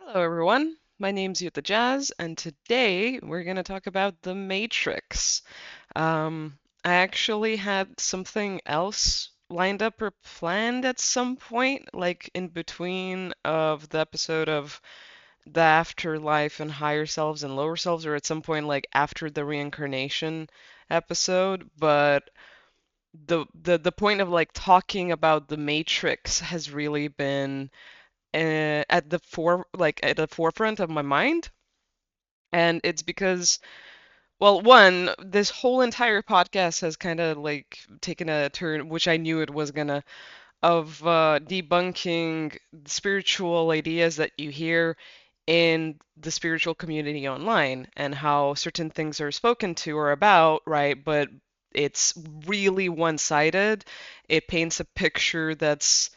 Hello, everyone. My name's Yuta Jazz, and today we're going to talk about The Matrix. I actually had something else lined up or planned at some point, like in between of the episode of the afterlife and higher selves and lower selves, or at some point like after the reincarnation episode, but the point of like talking about The Matrix has really been at the forefront of my mind, and it's because, well, one, this whole entire podcast has kind of like taken a turn, which I knew it was gonna, of debunking spiritual ideas that you hear in the spiritual community online and how certain things are spoken to or about, right? But it's really one-sided. It paints a picture that's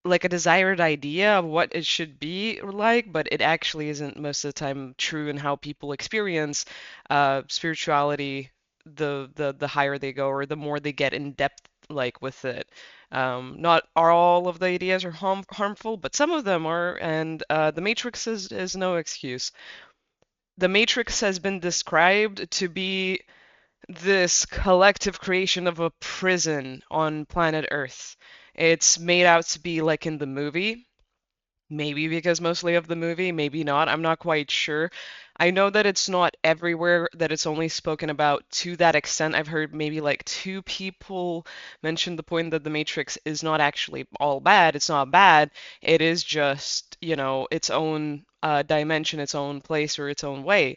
like a desired idea of what it should be like, but it actually isn't most of the time true in how people experience spirituality. The higher they go, or the more they get in depth, like with it. Not all of the ideas are harmful, but some of them are, and the Matrix is no excuse. The Matrix has been described to be this collective creation of a prison on planet Earth. It's made out to be like in the movie. Maybe because mostly of the movie, maybe not. I'm not quite sure. I know that it's not everywhere, that it's only spoken about to that extent. I've heard maybe like two people mention the point that The Matrix is not actually all bad. It's not bad. It is just, its own dimension, its own place, or its own way.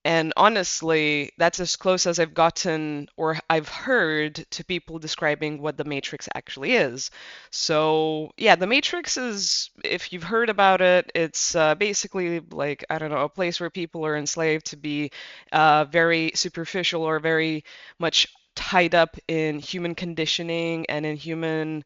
And honestly, that's as close as I've gotten or I've heard to people describing what the Matrix actually is. So, yeah, the Matrix is, if you've heard about it, it's basically like, I don't know, a place where people are enslaved to be very superficial or very much tied up in human conditioning and in human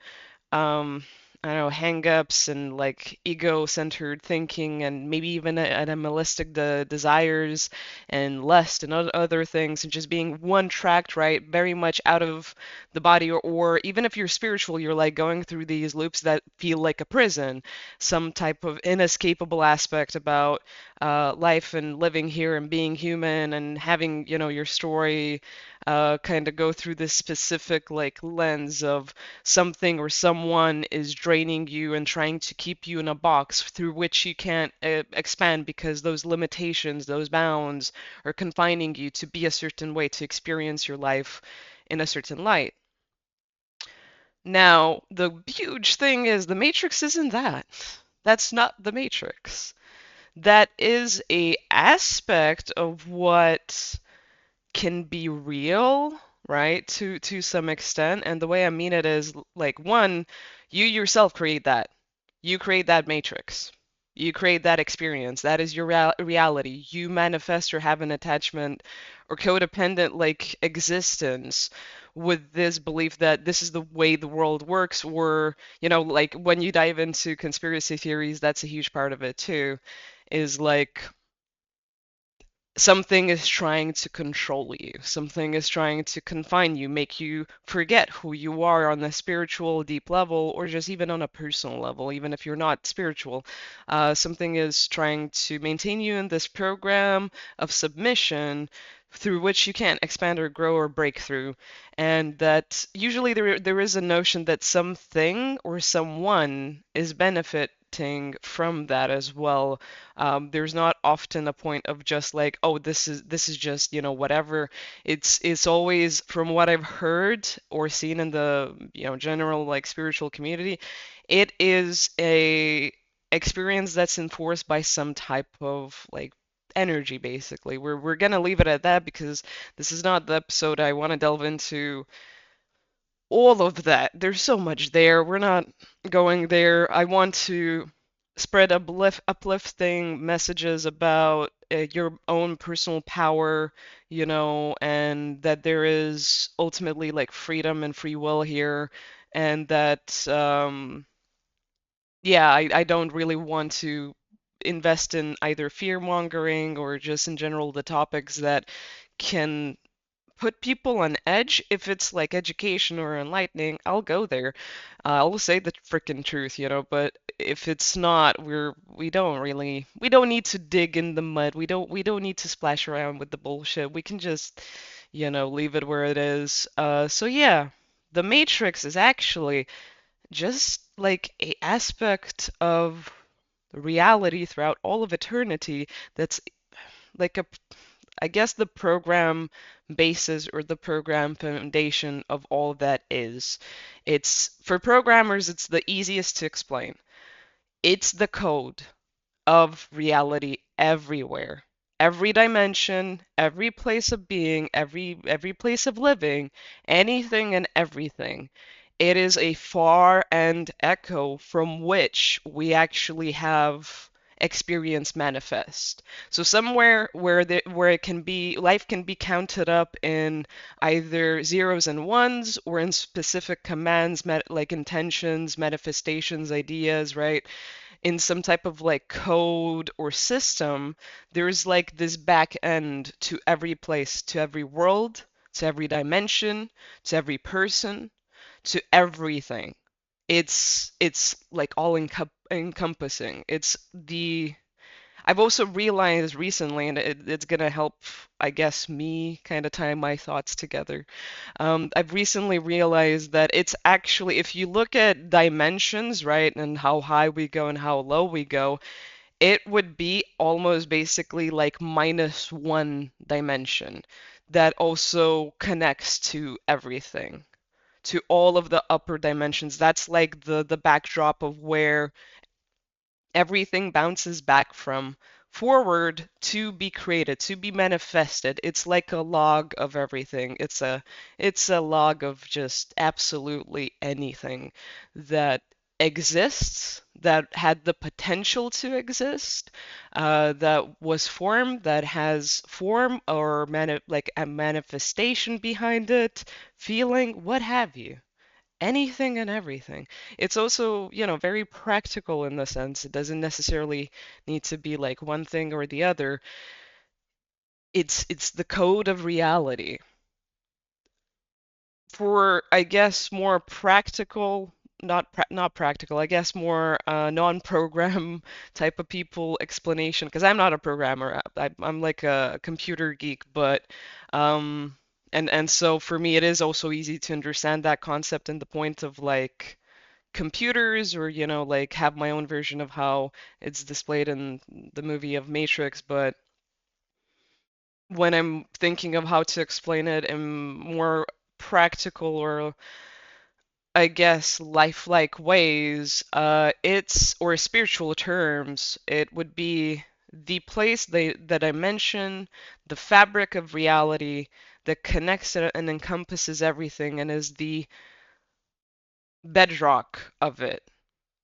um I don't know, hang-ups and like ego-centered thinking and maybe even animalistic desires and lust and other things and just being one-tracked, right? Very much out of the body, or even if you're spiritual, you're like going through these loops that feel like a prison, some type of inescapable aspect about life and living here and being human and having, your story kind of go through this specific like lens of something or someone is draining you and trying to keep you in a box through which you can't expand because those limitations, those bounds are confining you to be a certain way, to experience your life in a certain light. Now, the huge thing is the Matrix isn't that. That's not the Matrix. That is a aspect of what can be real, right? To some extent. And the way I mean it is like one, you yourself create that. You create that matrix. You create that experience. That is your reality. You manifest or have an attachment or codependent like existence with this belief that this is the way the world works, or, like when you dive into conspiracy theories, that's a huge part of it too, is like something is trying to control you. Something is trying to confine you, make you forget who you are on a spiritual, deep level, or just even on a personal level, even if you're not spiritual. Something is trying to maintain you in this program of submission through which you can't expand or grow or break through. And that usually there is a notion that something or someone is benefiting from that as well. There's not often a point of just like, oh, this is just, whatever. It's always, from what I've heard or seen in the, general like spiritual community, it is a experience that's enforced by some type of like energy, basically. We're gonna leave it at that because this is not the episode I want to delve into all of that. There's so much there. We're not going there. I want to spread uplifting messages about your own personal power, and that there is ultimately like freedom and free will here, and that, yeah, I don't really want to invest in either fear mongering or just in general the topics that can put people on edge, if it's like education or enlightening, I'll go there. I'll say the freaking truth, but if it's not, we don't need to dig in the mud. We don't need to splash around with the bullshit. We can just, leave it where it is. So yeah, the Matrix is actually just like a aspect of reality throughout all of eternity that's like I guess the program basis or the program foundation of all that is. It's for programmers, it's the easiest to explain. It's the code of reality everywhere. Every dimension, every place of being, every place of living, anything and everything. It is a far end echo from which we actually have experience manifest. So somewhere where it can be life can be counted up in either zeros and ones or in specific commands, like intentions, manifestations, ideas, right? In some type of like code or system, there's like this back end to every place, to every world, to every dimension, to every person, to everything. It's like all encompassing. It's the I've also realized recently, and it's gonna help, I guess, me kind of tie my thoughts together. I've recently realized that it's actually, if you look at dimensions, right, and how high we go and how low we go, it would be almost basically like minus one dimension that also connects to everything, to all of the upper dimensions. That's like the backdrop of where everything bounces back from forward to be created, to be manifested. It's like a log of everything. It's a log of just absolutely anything that exists, that had the potential to exist, that was formed, that has form or like a manifestation behind it, feeling, what have you. Anything and everything. It's also, very practical in the sense it doesn't necessarily need to be like one thing or the other. It's the code of reality. For, I guess, more practical, not practical, I guess more non-program type of people explanation, because I'm not a programmer. I'm like a computer geek, but um and so for me it is also easy to understand that concept and the point of like computers, or like have my own version of how it's displayed in the movie of Matrix. But when I'm thinking of how to explain it in more practical, or I guess lifelike ways, it's, or spiritual terms, it would be the place that I mention, the fabric of reality that connects it and encompasses everything and is the bedrock of it.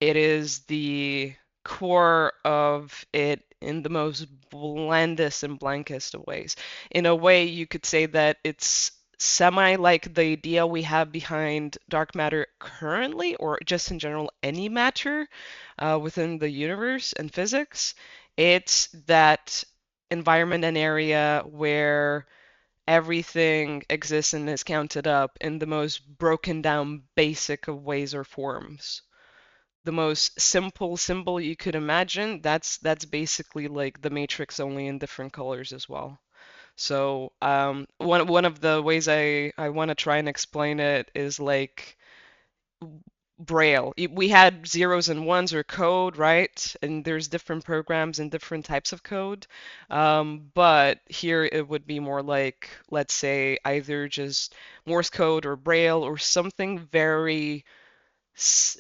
It is the core of it in the most blandest and blankest of ways. In a way, you could say that it's semi like the idea we have behind dark matter currently, or just in general, any matter within the universe and physics. It's that environment and area where everything exists and is counted up in the most broken down, basic of ways or forms. The most simple symbol you could imagine, that's basically like the matrix, only in different colors as well. So one of the ways I want to try and explain it is like Braille. We had zeros and ones or code, right? And there's different programs and different types of code. But here it would be more like, let's say, either just Morse code or Braille or something very s-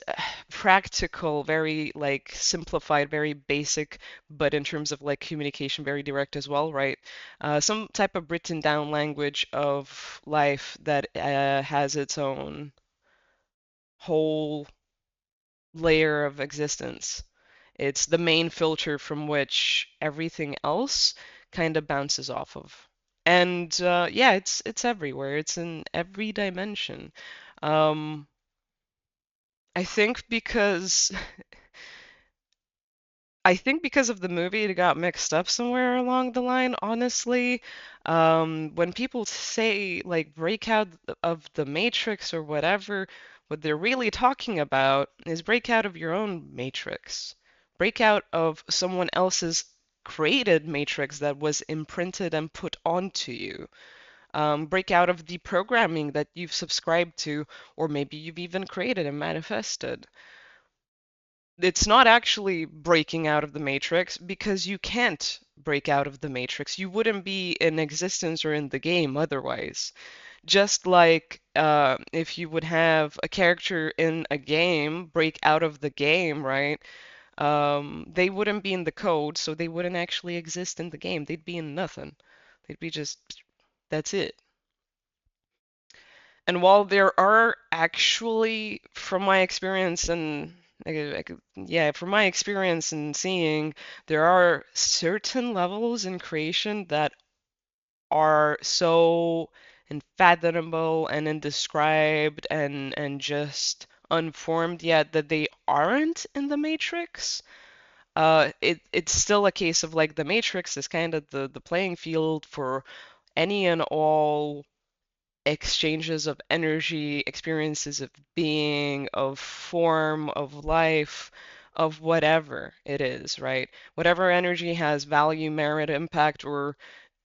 practical, very like simplified, very basic, but in terms of like communication, very direct as well, right? Some type of written down language of life that has its own whole layer of existence. It's the main filter from which everything else kind of bounces off of. And yeah, it's everywhere. It's in every dimension. Um, I think because I think because of the movie, it got mixed up somewhere along the line, honestly. When people say like break out of the matrix or whatever, what they're really talking about is break out of your own matrix. Break out of someone else's created matrix that was imprinted and put onto you. Break out of the programming that you've subscribed to, or maybe you've even created and manifested. It's not actually breaking out of the matrix because you can't break out of the matrix. You wouldn't be in existence or in the game otherwise. Just like if you would have a character in a game break out of the game, right? They wouldn't be in the code, so they wouldn't actually exist in the game. They'd be in nothing. They'd be just, that's it. And while there are actually, from my experience and yeah, from my experience and seeing, there are certain levels in creation that are so unfathomable and undescribed and just unformed yet that they aren't in the Matrix. It's still a case of like the Matrix is kind of the playing field for any and all exchanges of energy, experiences of being, of form, of life, of whatever it is, right? Whatever energy has value, merit, impact, or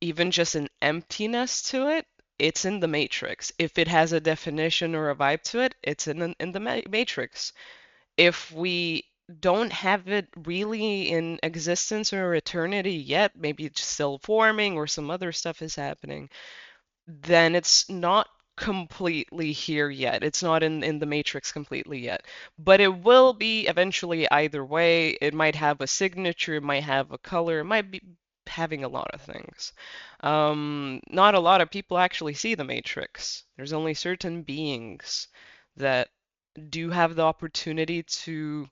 even just an emptiness to it, it's in the matrix. If it has a definition or a vibe to it, it's in the matrix. If we don't have it really in existence or eternity yet, maybe it's still forming or some other stuff is happening, then it's not completely here yet. It's not in the matrix completely yet. But it will be eventually either way. It might have a signature, it might have a color, it might be having a lot of things. Not a lot of people actually see the matrix. There's only certain beings that do have the opportunity to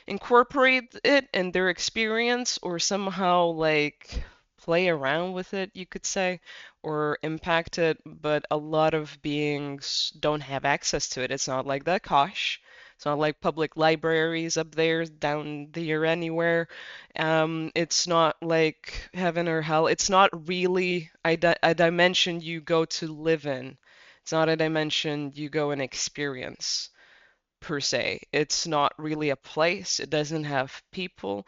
incorporate it in their experience or somehow like play around with it, you could say, or impact it, but a lot of beings don't have access to it. It's not like the Kosh. It's not like public libraries up there, down there, anywhere. It's not like heaven or hell. It's not really a dimension you go to live in. It's not a dimension you go and experience per se. It's not really a place. It doesn't have people.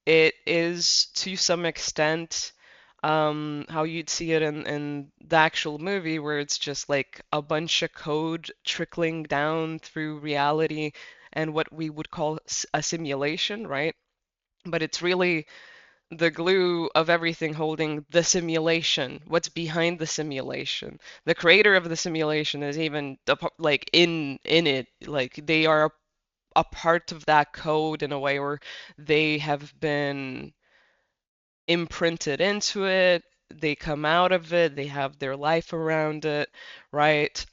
It is to some extent how you'd see it in the actual movie, where it's just like a bunch of code trickling down through reality and what we would call a simulation, right? But it's really the glue of everything holding the simulation, what's behind the simulation. The creator of the simulation is even like in it, like they are a part of that code in a way, or they have been imprinted into it. They come out of it, they have their life around it, right?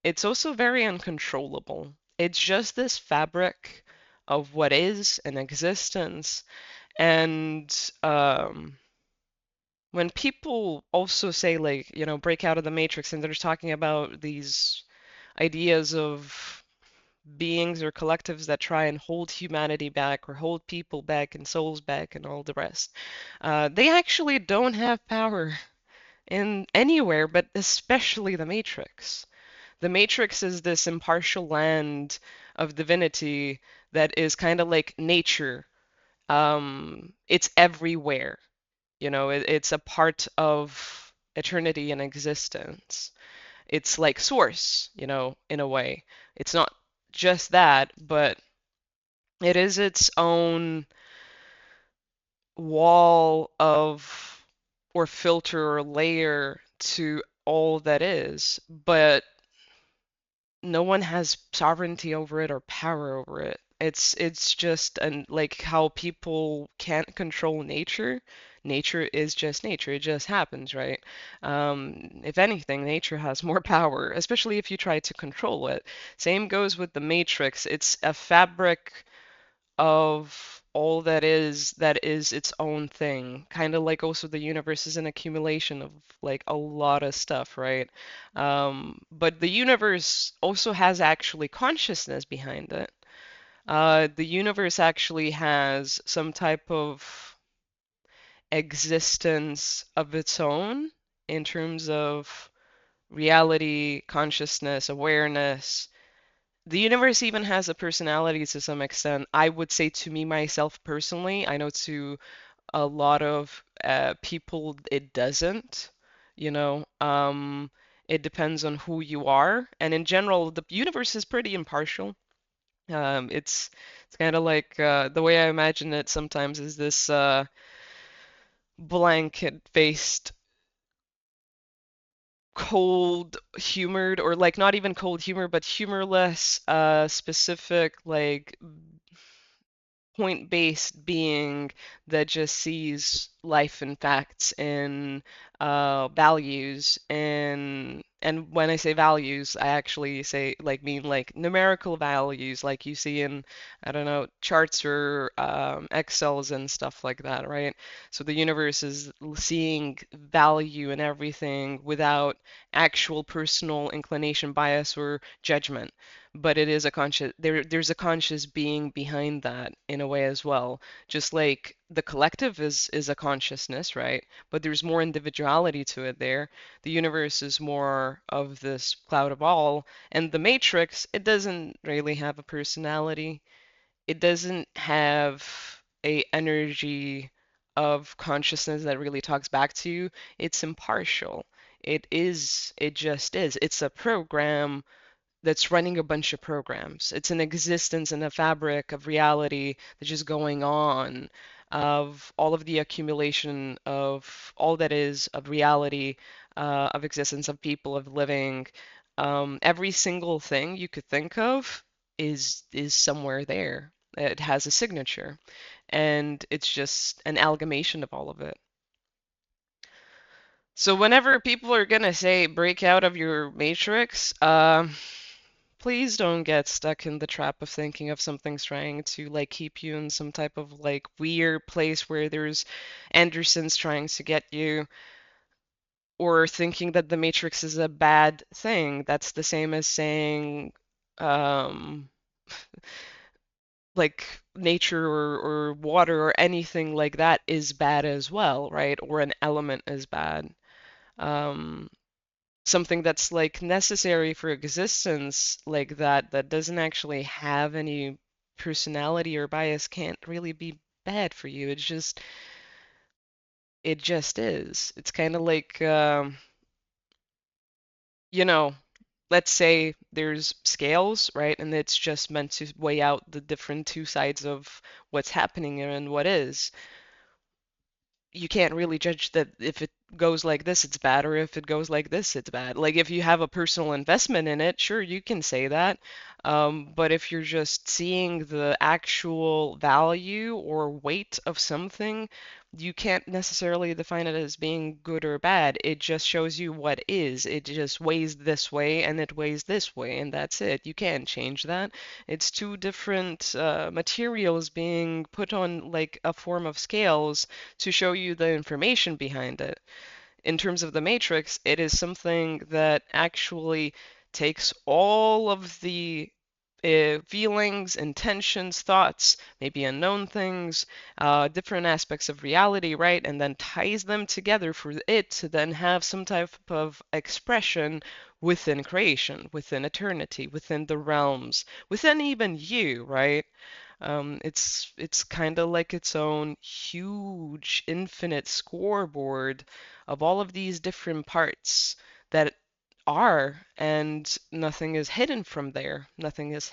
It's also very uncontrollable. It's just this fabric of what is an existence. And when people also say, like, break out of the matrix, and they're talking about these ideas of beings or collectives that try and hold humanity back or hold people back and souls back and all the rest. They actually don't have power in anywhere, but especially the Matrix. The Matrix is this impartial land of divinity that is kind of like nature. It's everywhere. It's a part of eternity and existence. It's like source, in a way. It's not just that, but it is its own wall of or filter or layer to all that is, but no one has sovereignty over it or power over it. It's just like how people can't control nature. Nature is just nature. It just happens, right? If anything, nature has more power, especially if you try to control it. Same goes with the Matrix. It's a fabric of all that is its own thing. Kind of like also the universe is an accumulation of like a lot of stuff, right? But the universe also has actually consciousness behind it. The universe actually has some type of existence of its own in terms of reality, consciousness, awareness. The universe even has a personality to some extent. I would say to me, myself personally, I know to a lot of people it doesn't, you know. It depends on who you are. And in general, the universe is pretty impartial. It's kind of like the way I imagine it sometimes is this blanket-faced, cold humored, or like not even cold humor, but humorless, specific, like point-based being that just sees life and facts and values. And when I say values, I actually say like mean like numerical values like you see in, I don't know, charts or Excels and stuff like that, right? So the universe is seeing value in everything without actual personal inclination, bias, or judgment, but it is a conscious there's a conscious being behind that in a way as well, just like the collective is a consciousness, right? But there's more individuality to it there. The universe is more of this cloud of all, and the matrix, it doesn't really have a personality. It doesn't have a energy of consciousness that really talks back to you. It's impartial. It just is. It's a program that's running a bunch of programs. It's an existence in a fabric of reality that's just going on, of all of the accumulation of all that is of reality, of existence, of people, of living. Every single thing you could think of is somewhere there. It has a signature, and it's just an amalgamation of all of it. So whenever people are gonna say break out of your matrix, please don't get stuck in the trap of thinking of something's trying to like keep you in some type of like weird place where there's Andersons trying to get you, or thinking that the Matrix is a bad thing. That's the same as saying um like nature or water or anything like that is bad as well, right? Or an element is bad. Um, Something that's like necessary for existence like that doesn't actually have any personality or bias can't really be bad for you. It just is. It's kind of like you know, let's say there's scales, right? And it's just meant to weigh out the different two sides of what's happening and what is. You can't really judge that if it goes like this, it's bad, or if it goes like this, it's bad. Like if you have a personal investment in it, sure, you can say that. But if you're just seeing the actual value or weight of something, you can't necessarily define it as being good or bad. It just shows you what is. It just weighs this way and it weighs this way, and that's it. You can't change that. It's two different materials being put on like a form of scales to show you the information behind it. In terms of the matrix, it is something that actually takes all of the feelings, intentions, thoughts, maybe unknown things, different aspects of reality, right? And then ties them together for it to then have some type of expression within creation, within eternity, within the realms, within even you, right? It's kind of like its own huge infinite scoreboard of all of these different parts that are, and nothing is hidden from there. Nothing is,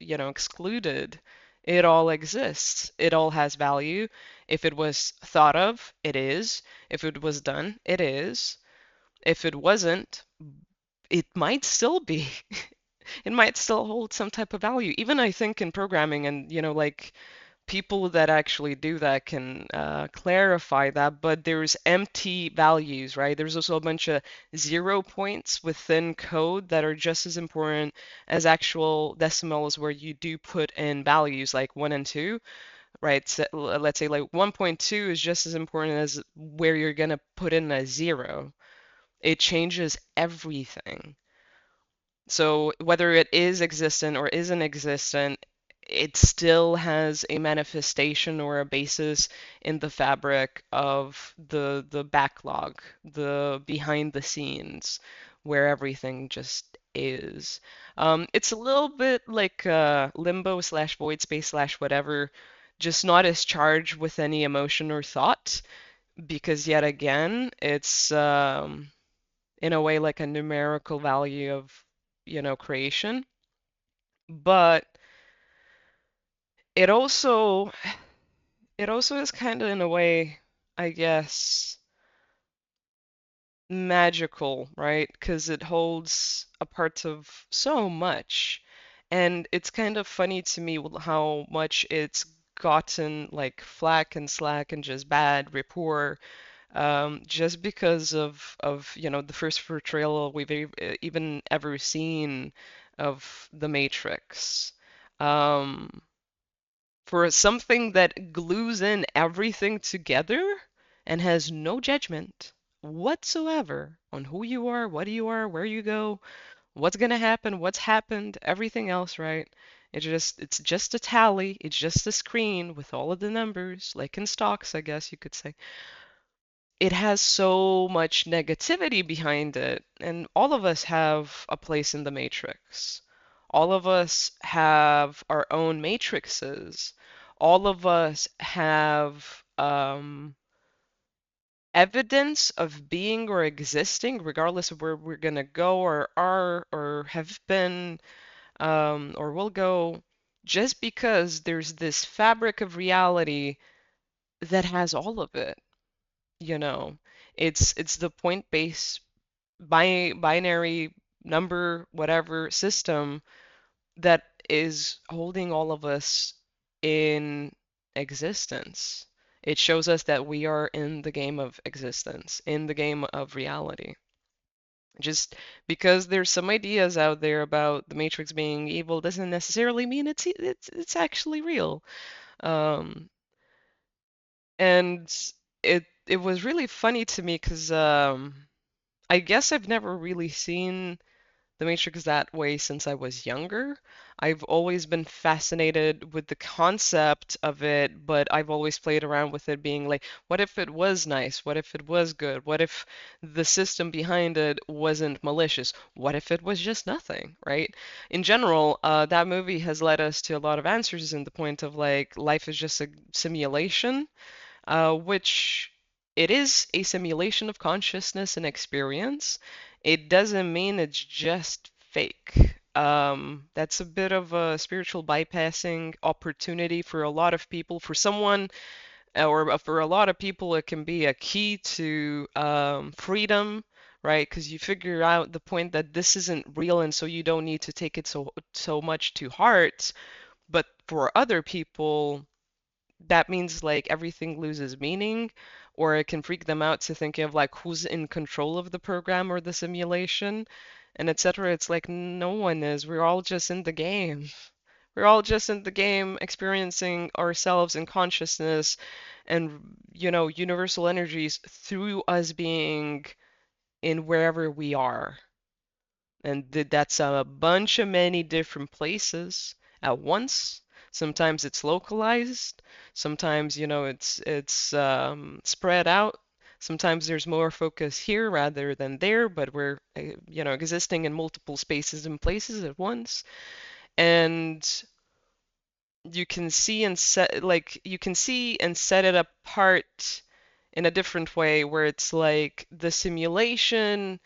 excluded. It all exists. It all has value. If it was thought of, it is. If it was done, it is. If it wasn't, it might still be. It might still hold some type of value. Even I think in programming and, like people that actually do that can clarify that, but there's empty values, right? There's also a bunch of 0 points within code that are just as important as actual decimals where you do put in values like 1 and 2, right? So, let's say like 1.2 is just as important as where you're going to put in a 0. It changes everything. So whether it is existent or isn't existent, it still has a manifestation or a basis in the fabric of the backlog, the behind the scenes, where everything just is. It's a little bit like limbo slash void space slash whatever, just not as charged with any emotion or thought, because yet again, it's in a way like a numerical value of, creation. But it also it also is kind of in a way, I guess, magical, right? Because it holds a part of so much. And it's kind of funny to me how much it's gotten like flack and slack and just bad rapport, just because of the first portrayal we've even ever seen of the Matrix. Um, for something that glues in everything together and has no judgment whatsoever on who you are, where you go, what's gonna happen, what's happened, everything else, right? It's just a tally, it's just a screen with all of the numbers, like in stocks, I guess you could say. It has so much negativity behind it, and all of us have a place in the matrix. All of us have our own matrices. All of us have evidence of being or existing, regardless of where we're gonna go or are or have been, or will go, just because there's this fabric of reality that has all of it, you know. It's the point-based binary number whatever system that is holding all of us in existence. It shows us that we are in the game of existence, in the game of reality. Just because there's some ideas out there about the Matrix being evil doesn't necessarily mean it's actually real. Um, and it was really funny to me because I guess I've never really seen the Matrix that way since I was younger. I've always been fascinated with the concept of it, but I've always played around with it being like, what if it was nice? What if it was good? What if the system behind it wasn't malicious? What if it was just nothing, right? In general, that movie has led us to a lot of answers in the point of like, life is just a simulation, which it is a simulation of consciousness and experience. It doesn't mean it's just fake. That's a bit of a spiritual bypassing opportunity for a lot of people. For someone, or for a lot of people, it can be a key to freedom, right? Because you figure out the point that this isn't real, and so you don't need to take it so much to heart. But for other people, that means like everything loses meaning, or it can freak them out to think of like who's in control of the program or the simulation, and etc. It's like no one is. We're all just in the game. We're all just in the game experiencing ourselves in consciousness and, universal energies through us being in wherever we are. And that's a bunch of many different places at once. Sometimes it's localized. Sometimes, it's spread out. Sometimes there's more focus here rather than there, but we're, existing in multiple spaces and places at once. And you can see and set it apart in a different way where it's like the simulation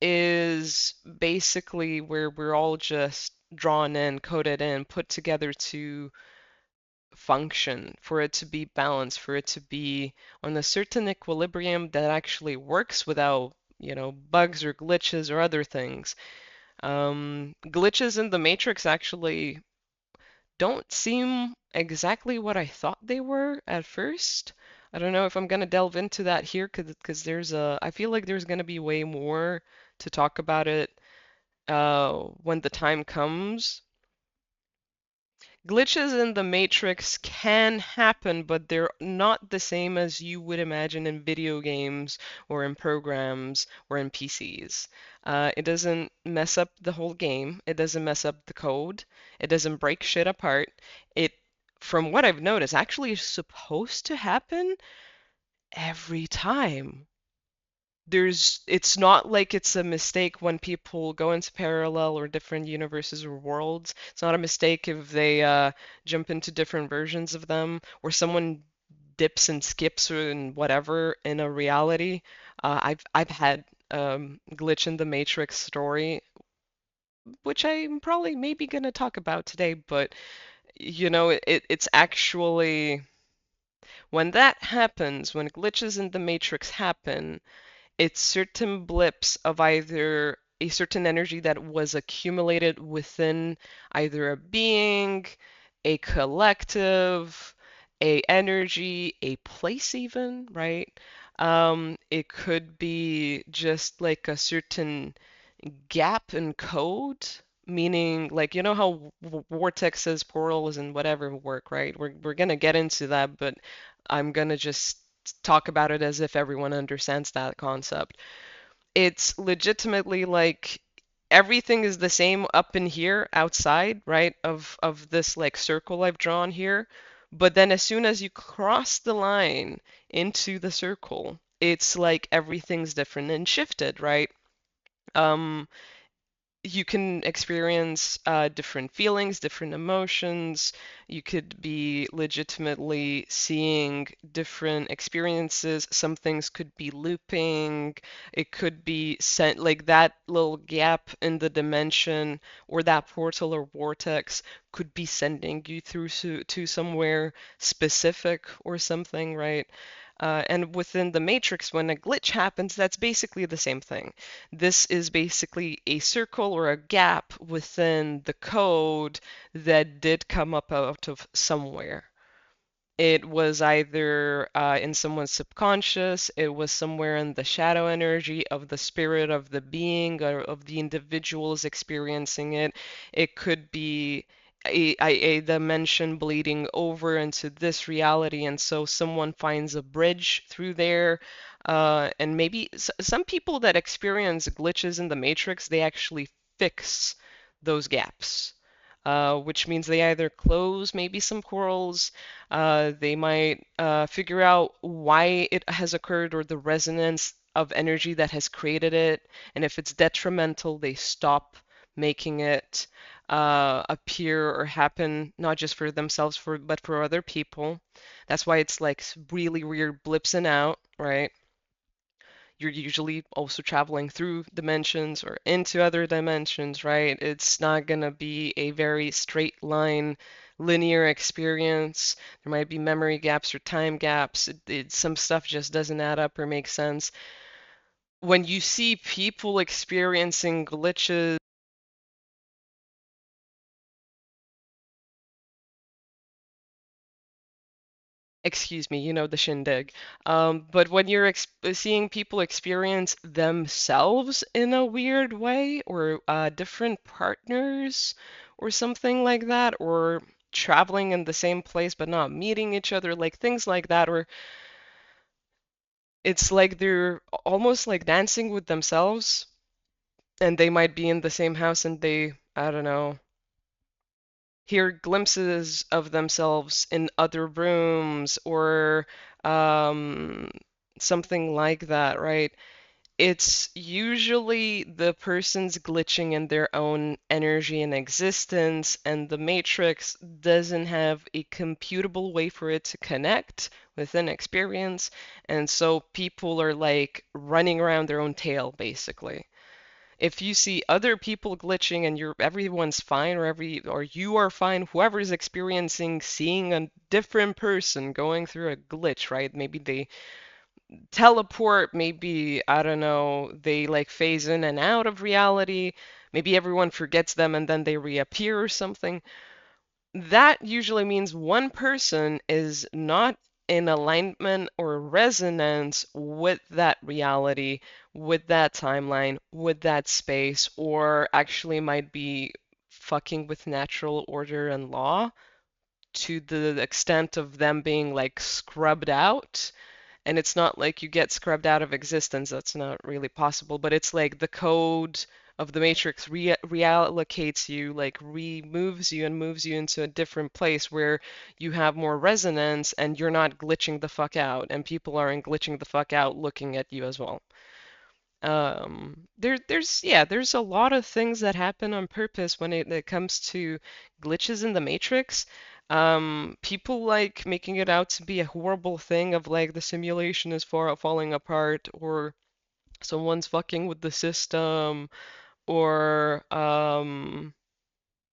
is basically where we're all just drawn in, coded in, put together to function, for it to be balanced, for it to be on a certain equilibrium that actually works without, bugs or glitches or other things. Glitches in the Matrix actually don't seem exactly what I thought they were at first. I don't know if I'm gonna delve into that here because I feel like there's gonna be way more to talk about it when the time comes. Glitches in the Matrix can happen, but they're not the same as you would imagine in video games or in programs or in PCs. It doesn't mess up the whole game. It doesn't mess up the code. It doesn't break shit apart. It, from what I've noticed, actually is supposed to happen every time. It's not like it's a mistake when people go into parallel or different universes or worlds. It's not a mistake if they jump into different versions of them, or someone dips and skips or and whatever in a reality. I've had glitch in the Matrix story, which I'm probably maybe gonna talk about today, but it's actually when that happens, when glitches in the Matrix happen, it's certain blips of either a certain energy that was accumulated within either a being, a collective, a energy, a place even, right? It could be just like a certain gap in code, meaning like you know how vortexes, portals, and whatever work, right? We're gonna get into that, but I'm gonna just talk about it as if everyone understands that concept. It's legitimately like everything is the same up in here outside, right? Of this like circle I've drawn here. But then as soon as you cross the line into the circle, it's like everything's different and shifted, right? Um, you can experience different feelings, different emotions. You could be legitimately seeing different experiences. Some things could be looping. It could be sent like that little gap in the dimension or that portal or vortex could be sending you through to somewhere specific or something, right? And within the matrix, when a glitch happens, that's basically the same thing. This is basically a circle or a gap within the code that did come up out of somewhere. It was either in someone's subconscious, it was somewhere in the shadow energy of the spirit of the being or of the individuals experiencing it. It could be a dimension bleeding over into this reality, and so someone finds a bridge through there. And maybe some people that experience glitches in the matrix, they actually fix those gaps. Which means they either close maybe some corals, they might figure out why it has occurred or the resonance of energy that has created it. And if it's detrimental, they stop making it appear or happen, not just for themselves, but for other people. That's why it's like really weird blips in out, right? You're usually also traveling through dimensions or into other dimensions, right? It's not going to be a very straight line, linear experience. There might be memory gaps or time gaps. Some stuff just doesn't add up or make sense. When you see people experiencing glitches, excuse me, the shindig. But when you're seeing people experience themselves in a weird way, or different partners, or something like that, or traveling in the same place but not meeting each other, like things like that, or it's like they're almost like dancing with themselves, and they might be in the same house and they, I don't know, hear glimpses of themselves in other rooms or um, something like that, right? It's usually the person's glitching in their own energy and existence, and the matrix doesn't have a computable way for it to connect with an experience, and so people are like running around their own tail, basically. If you see other people glitching and everyone's fine or you are fine, whoever's experiencing seeing a different person going through a glitch, right? Maybe they teleport, maybe I don't know, they like phase in and out of reality. Maybe everyone forgets them and then they reappear or something. That usually means one person is not in alignment or resonance with that reality, with that timeline, with that space, or actually might be fucking with natural order and law to the extent of them being like scrubbed out. And it's not like you get scrubbed out of existence, that's not really possible, but it's like the code of the matrix reallocates you, like removes you and moves you into a different place where you have more resonance and you're not glitching the fuck out, and people aren't glitching the fuck out looking at you as well. There's a lot of things that happen on purpose when it comes to glitches in the Matrix. People like making it out to be a horrible thing of like the simulation is falling apart, or someone's fucking with the system, or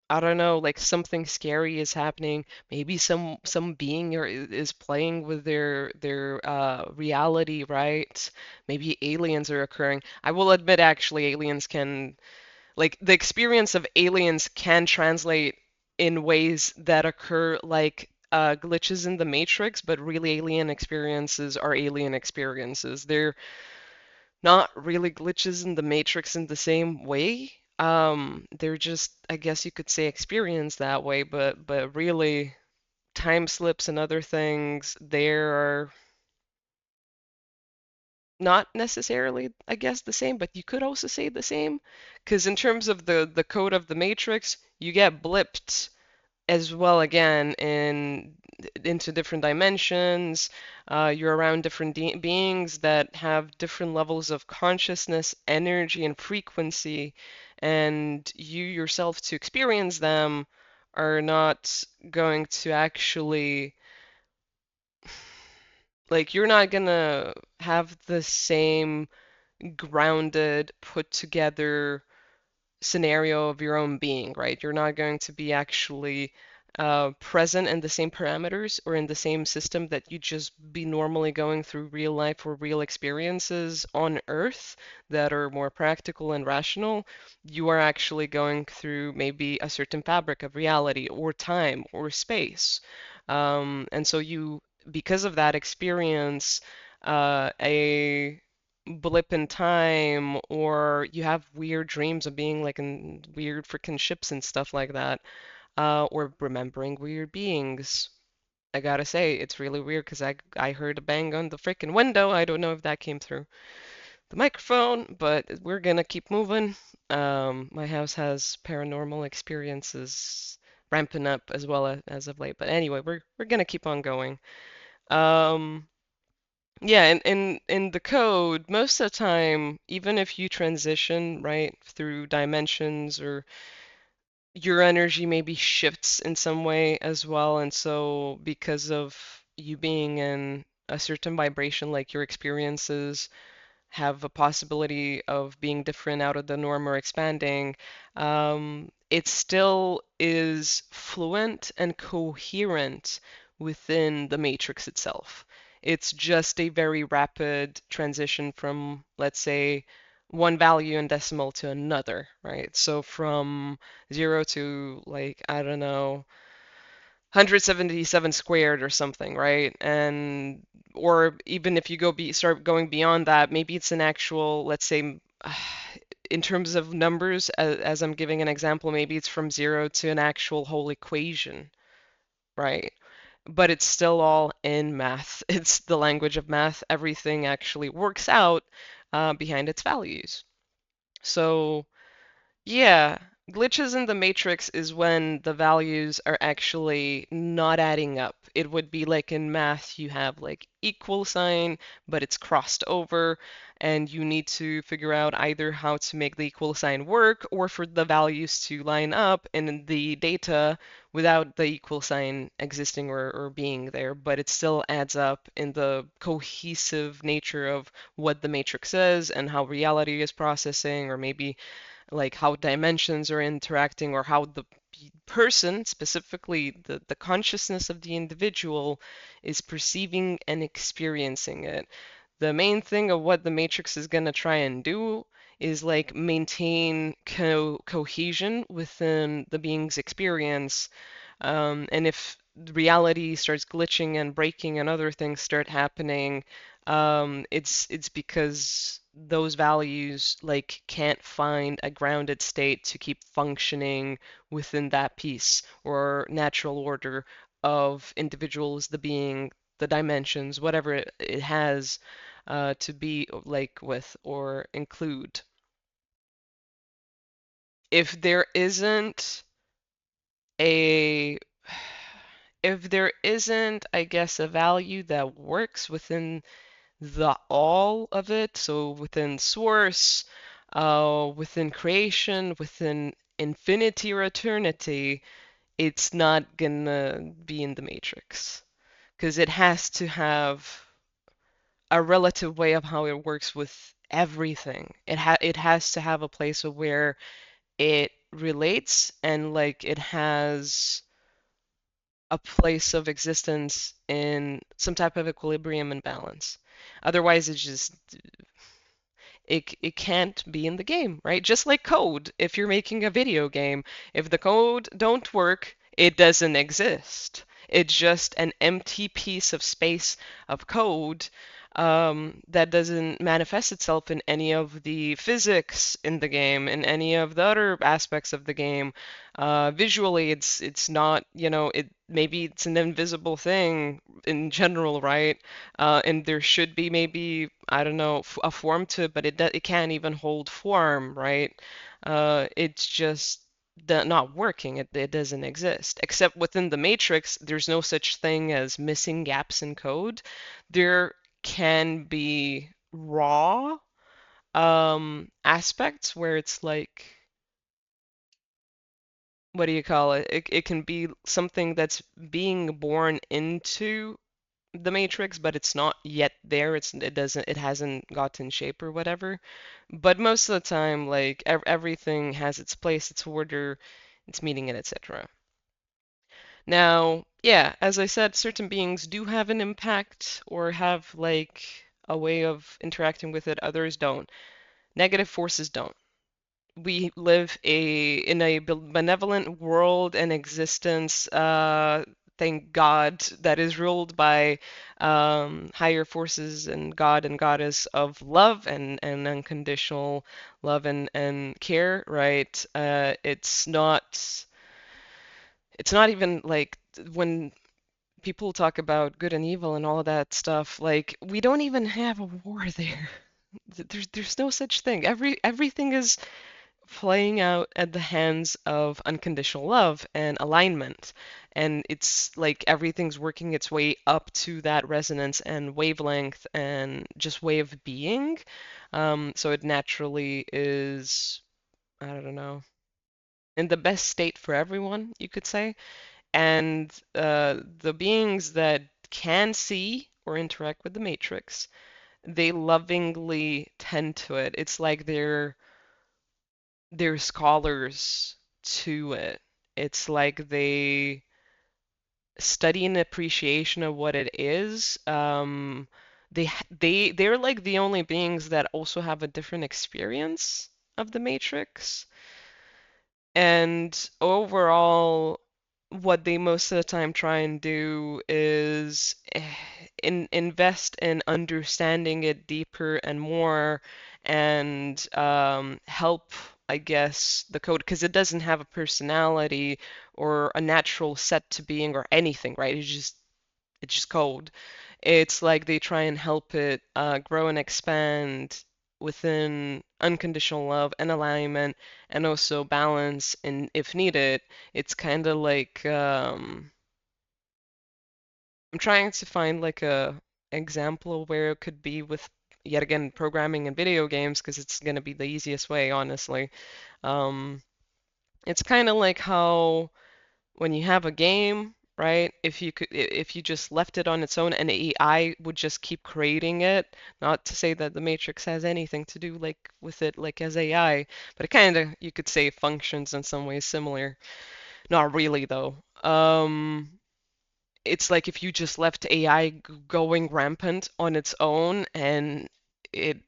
I don't know, like something scary is happening. Maybe some being is playing with their reality, right? Maybe aliens are occurring. I will admit, actually, aliens can like the experience of aliens can translate in ways that occur like glitches in the Matrix, but really alien experiences are alien experiences. They're not really glitches in the Matrix in the same way. They're just, I guess you could say, experienced that way, but really time slips and other things, they're not necessarily, I guess, the same, but you could also say the same. Because in terms of the code of the Matrix, you get blipped as well again in into different dimensions. You're around different beings that have different levels of consciousness, energy, and frequency, and you yourself to experience them are not going to actually like you're not gonna have the same grounded, put together scenario of your own being, right? You're not going to be actually present in the same parameters or in the same system that you just be normally going through real life or real experiences on Earth that are more practical and rational. You are actually going through maybe a certain fabric of reality or time or space. And so you, because of that experience, a blip in time, or you have weird dreams of being like in weird freaking ships and stuff like that, or remembering weird beings. I gotta say, it's really weird because I heard a bang on the freaking window. I don't know if that came through the microphone, but we're gonna keep moving. My house has paranormal experiences ramping up as well as of late. But anyway, we're gonna keep on going. Um, yeah, and in the code, most of the time, even if you transition, right, through dimensions or your energy maybe shifts in some way as well, and so because of you being in a certain vibration, like your experiences have a possibility of being different out of the norm or expanding, it still is fluent and coherent within the matrix itself. It's just a very rapid transition from, let's say, one value in decimal to another, right? So from 0 to like, I don't know, 177 squared or something, right? And or even if you start going beyond that, maybe it's an actual, let's say, in terms of numbers, as I'm giving an example, maybe it's from 0 to an actual whole equation, right? But it's still all in math. It's the language of math. Everything actually works out behind its values. So yeah, glitches in the matrix is when the values are actually not adding up. It would be like in math, you have like equal sign, but it's crossed over, and you need to figure out either how to make the equal sign work or for the values to line up in the data without the equal sign existing or being there, but it still adds up in the cohesive nature of what the matrix is and how reality is processing, or maybe like how dimensions are interacting or how the person, specifically the consciousness of the individual, is perceiving and experiencing it. The main thing of what the Matrix is going to try and do is like maintain cohesion within the being's experience. And if reality starts glitching and breaking and other things start happening, It's because those values like can't find a grounded state to keep functioning within that piece or natural order of individuals, the being, the dimensions, whatever it has to be like with or include. If there isn't a if there isn't, I guess, a value that works within the all of it, so within source, within creation, within infinity or eternity, it's not gonna be in the matrix because it has to have a relative way of how it works with everything. It has to have a place where it relates and like it has a place of existence in some type of equilibrium and balance. Otherwise, it can't be in the game, right? Just like code. If you're making a video game, if the code don't work, it doesn't exist. It's just an empty piece of space of code that doesn't manifest itself in any of the physics in the game, in any of the other aspects of the game. Visually, it's not, it maybe it's an invisible thing in general, right? And there should be maybe, I don't know, a form to it, but it can't even hold form, right? It's just not working. It doesn't exist. Except within the matrix, there's no such thing as missing gaps in code. There can be raw aspects where it's like, what do you call it? It can be something that's being born into the Matrix, but it's not yet there. It hasn't gotten shape or whatever. But most of the time, like everything has its place, its order, its meaning, and etc. Now, yeah, as I said, certain beings do have an impact or have like a way of interacting with it. Others don't. Negative forces don't. We live in a benevolent world and existence, thank God, that is ruled by higher forces and God and goddess of love and unconditional love and care, right? It's not even like when people talk about good and evil and all of that stuff, like we don't even have a war there. There's no such thing. Everything is playing out at the hands of unconditional love and alignment. And it's like everything's working its way up to that resonance and wavelength and just way of being. So it naturally is, I don't know, in the best state for everyone, you could say. And the beings that can see or interact with the matrix, they lovingly tend to it. It's like they're scholars to it. It's like they study an appreciation of what it is. They're like the only beings that also have a different experience of the Matrix. And overall, what they most of the time try and do is invest in understanding it deeper and more and help, I guess, the code because it doesn't have a personality or a natural set to being or anything, right? It's just code. It's like they try and help it grow and expand within unconditional love and alignment and also balance and if needed. It's kind of like I'm trying to find like a example where it could be with yet again programming and video games because it's gonna be the easiest way, honestly. Um, it's kind of like how when you have a game, right? If you just left it on its own and AI would just keep creating it, not to say that the Matrix has anything to do like with it like as AI, but it kind of you could say functions in some ways similar. Not really though. It's like if you just left AI going rampant on its own and it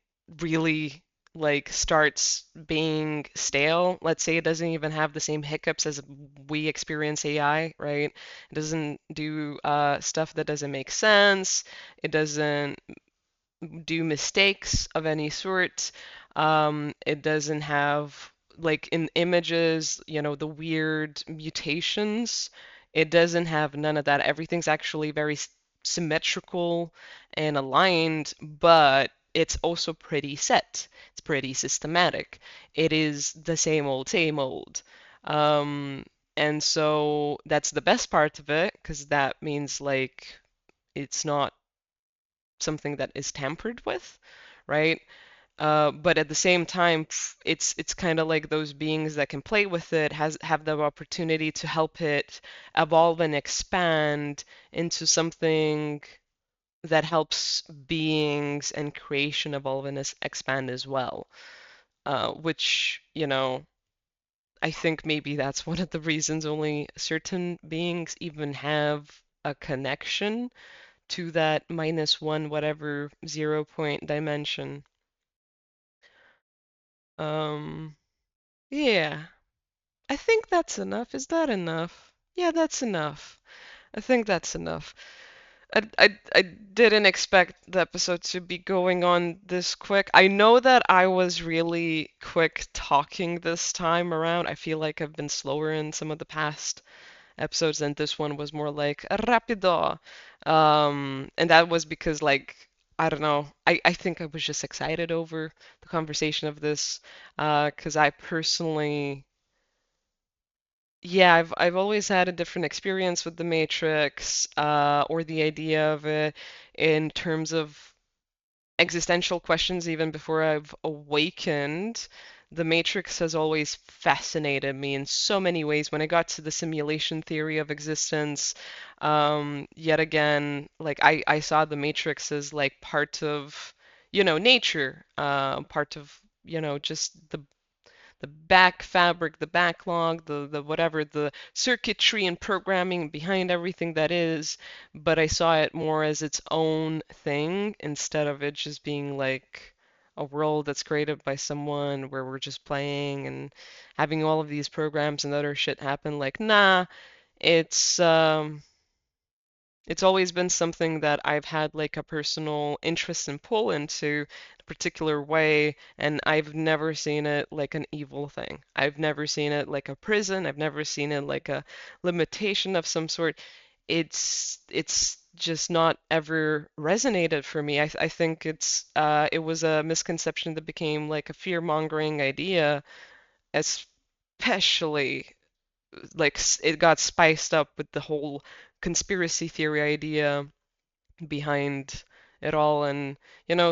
really like starts being stale. Let's say it doesn't even have the same hiccups as we experience AI, right? It doesn't do stuff that doesn't make sense. It doesn't. do mistakes of any sort. It doesn't have, like in images, the weird mutations. It doesn't have none of that. Everything's actually very symmetrical and aligned, but it's also pretty set. It's pretty systematic. It is the same old, same old. Um, and so that's the best part of it, because that means like it's not something that is tampered with, right? But at the same time, it's kind of like those beings that can play with it, has have the opportunity to help it evolve and expand into something that helps beings and creation evolve and expand as well. Which, I think maybe that's one of the reasons only certain beings even have a connection to that minus one whatever 0 point dimension. Um, yeah, I think that's enough. Is that enough? Yeah, that's enough. I think that's enough. I didn't expect the episode to be going on this quick. I know that I was really quick talking this time around. I feel like I've been slower in some of the past episodes, and this one was more like rapido. And that was because like I don't know. I think I was just excited over the conversation of this, 'cause I personally, yeah, I've always had a different experience with the Matrix, or the idea of it in terms of existential questions even before I've awakened. The Matrix has always fascinated me in so many ways. When I got to the simulation theory of existence, yet again, like I saw the Matrix as like part of, nature, part of, just the back fabric, the backlog, the whatever, the circuitry and programming behind everything that is, but I saw it more as its own thing instead of it just being like a world that's created by someone where we're just playing and having all of these programs and other shit happen. Like, nah, it's it's always been something that I've had like a personal interest and pull into a particular way, and I've never seen it like an evil thing. I've never seen it like a prison. I've never seen it like a limitation of some sort. It's just not ever resonated for me. I think it was a misconception that became like a fear-mongering idea, especially like it got spiced up with the whole conspiracy theory idea behind it all. And,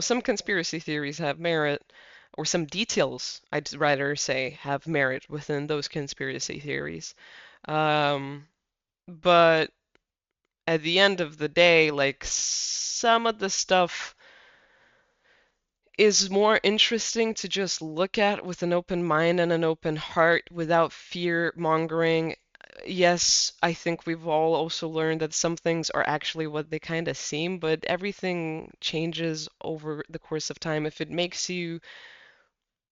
some conspiracy theories have merit, or some details, I'd rather say, have merit within those conspiracy theories. Um, but at the end of the day, like some of the stuff is more interesting to just look at with an open mind and an open heart without fear mongering. Yes, I think we've all also learned that some things are actually what they kind of seem, but everything changes over the course of time. If it makes you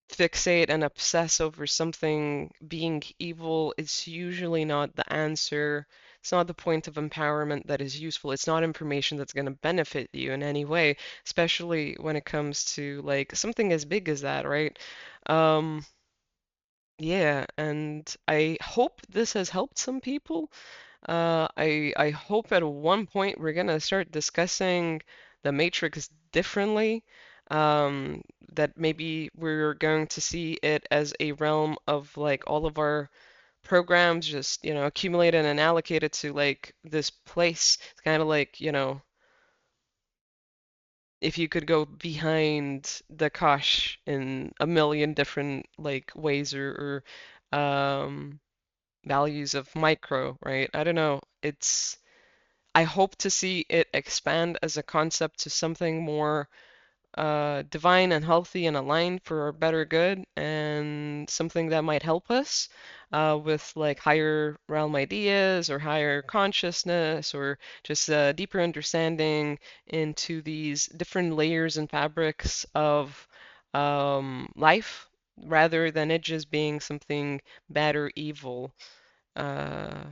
fixate and obsess over something being evil, it's usually not the answer. It's not the point of empowerment that is useful. It's not information that's going to benefit you in any way, especially when it comes to like something as big as that, right? Um, yeah, and I hope this has helped some people. I hope at one point we're gonna start discussing the Matrix differently. That maybe we're going to see it as a realm of like all of our programs just, accumulated and allocated to like this place. It's kind of like, if you could go behind the Kosh in a million different like ways or values of micro, right? I don't know. I hope to see it expand as a concept to something more divine and healthy and aligned for our better good, and something that might help us with like higher realm ideas or higher consciousness or just a deeper understanding into these different layers and fabrics of life rather than it just being something bad or evil. Uh,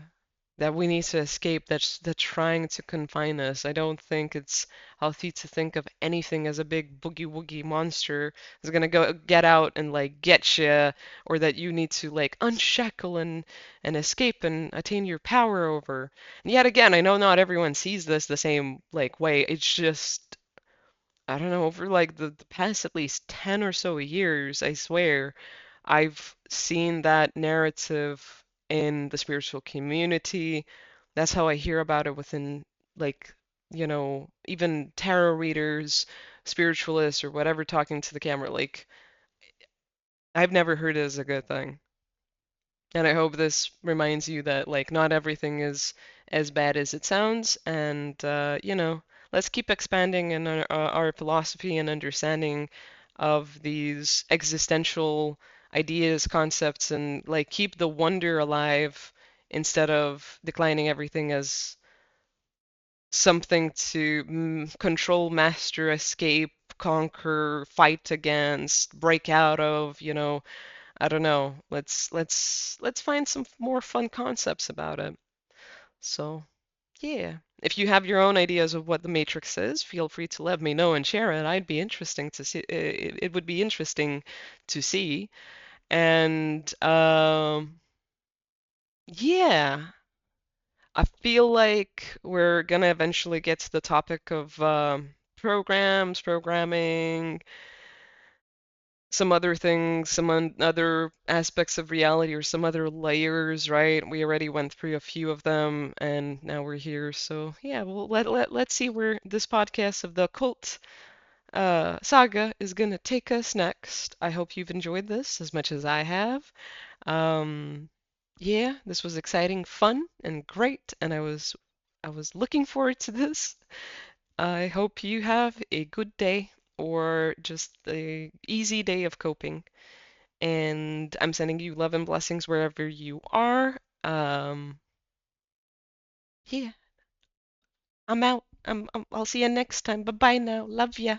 that we need to escape, that's trying to confine us. I don't think it's healthy to think of anything as a big boogie woogie monster that's gonna go get out and like get you, or that you need to like unshackle and escape and attain your power over. And yet again, I know not everyone sees this the same like way. It's just I don't know, over like the past at least 10 or so years, I swear, I've seen that narrative in the spiritual community. That's how I hear about it within, like, even tarot readers, spiritualists, or whatever talking to the camera. Like, I've never heard it as a good thing. And I hope this reminds you that, like, not everything is as bad as it sounds. And, let's keep expanding in our philosophy and understanding of these existential ideas, concepts, and, like, keep the wonder alive instead of declining everything as something to control, master, escape, conquer, fight against, break out of, I don't know. Let's find some more fun concepts about it. So, yeah. If you have your own ideas of what the Matrix is, feel free to let me know and share it. I'd be interesting to see. It would be interesting to see. And yeah, I feel like we're gonna eventually get to the topic of programs, programming, some other things, other aspects of reality or some other layers, right? We already went through a few of them and now we're here. So yeah, well let's see where this podcast of the occult saga is gonna take us next. I hope you've enjoyed this as much as I have. Um, yeah, this was exciting, fun, and great, and I was looking forward to this. I hope you have a good day or just a easy day of coping. And I'm sending you love and blessings wherever you are. Yeah, I'm out. I'll see you next time. Bye bye now. Love ya.